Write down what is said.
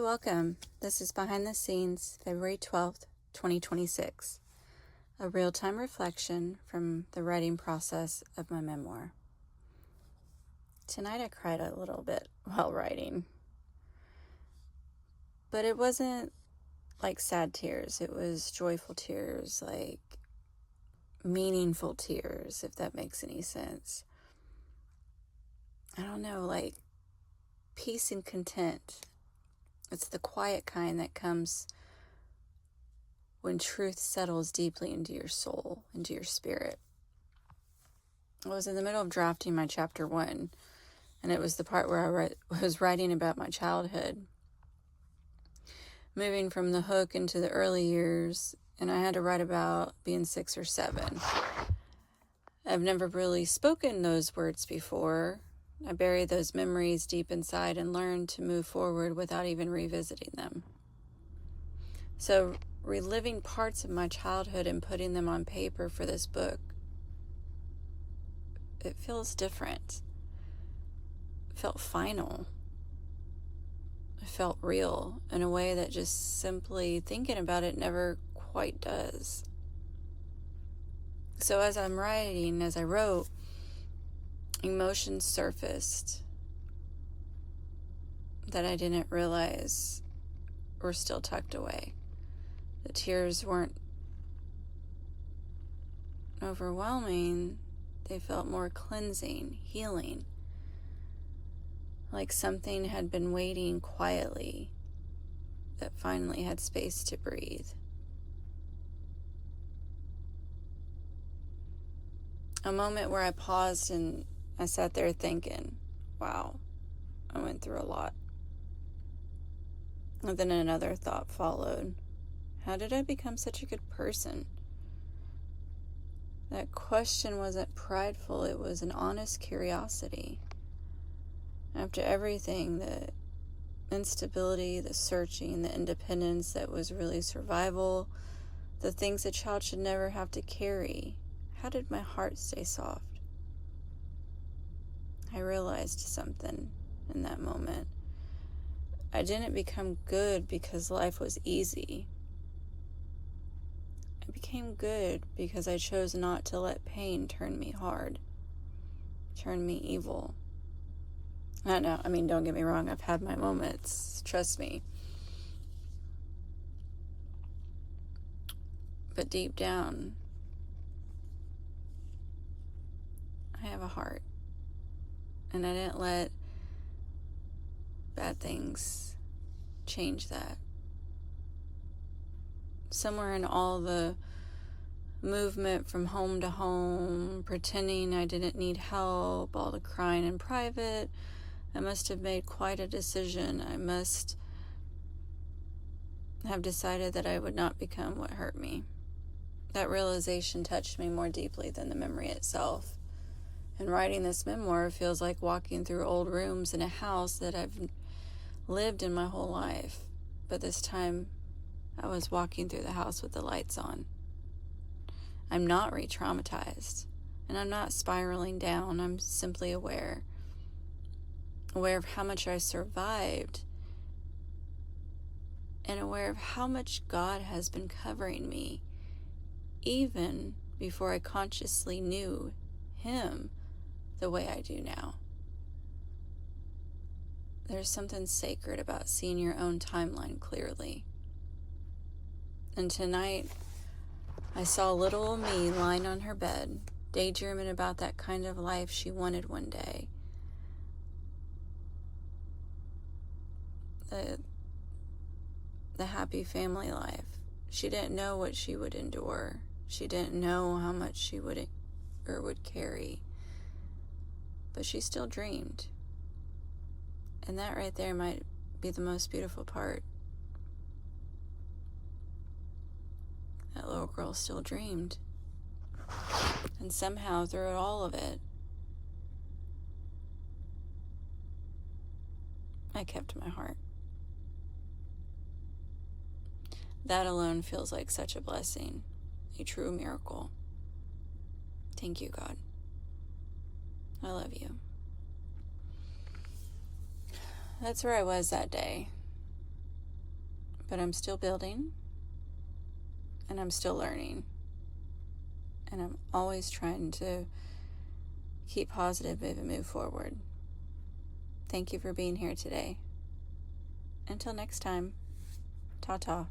welcome. This is Behind the Scenes, February 12th, 2026, a real-time reflection from the writing process of my memoir. Tonight I cried a little bit while writing, but it wasn't like sad tears. It was joyful tears, like meaningful tears, if that makes any sense. I don't know, like peace and content. It's the quiet kind that comes when truth settles deeply into your soul, into your spirit. I was in the middle of drafting my chapter 1, and it was the part where I was writing about my childhood, moving from the hook into the early years, and I had to write about being 6 or 7. I've never really spoken those words before. I buried those memories deep inside and learned to move forward without even revisiting them. So, reliving parts of my childhood and putting them on paper for this book, it feels different. It felt final. It felt real in a way that just simply thinking about it never quite does. So as I wrote, emotions surfaced that I didn't realize were still tucked away. The tears weren't overwhelming. They felt more cleansing, healing, like something had been waiting quietly that finally had space to breathe. A moment where I paused and I sat there thinking, wow, I went through a lot. And then another thought followed. How did I become such a good person? That question wasn't prideful, it was an honest curiosity. After everything, the instability, the searching, the independence that was really survival, the things a child should never have to carry, how did my heart stay soft? I realized something in that moment. I didn't become good because life was easy. I became good because I chose not to let pain turn me hard, turn me evil. Don't get me wrong, I've had my moments, trust me. But deep down, I have a heart. And I didn't let bad things change that. Somewhere in all the movement from home to home, pretending I didn't need help, all the crying in private, I must have made quite a decision. I must have decided that I would not become what hurt me. That realization touched me more deeply than the memory itself. And writing this memoir feels like walking through old rooms in a house that I've lived in my whole life. But this time, I was walking through the house with the lights on. I'm not re-traumatized, and I'm not spiraling down. I'm simply aware of how much I survived, and aware of how much God has been covering me, even before I consciously knew Him the way I do now. There's something sacred about seeing your own timeline clearly. And tonight, I saw little old me lying on her bed, daydreaming about that kind of life she wanted one day. The happy family life. She didn't know what she would endure. She didn't know how much she would carry. But she still dreamed. And that right there might be the most beautiful part. That little girl still dreamed. And somehow, through all of it, I kept my heart. That alone feels like such a blessing, a true miracle. Thank you, God. I love you. That's where I was that day. But I'm still building, and I'm still learning, and I'm always trying to keep positive and move forward. Thank you for being here today. Until next time, ta-ta.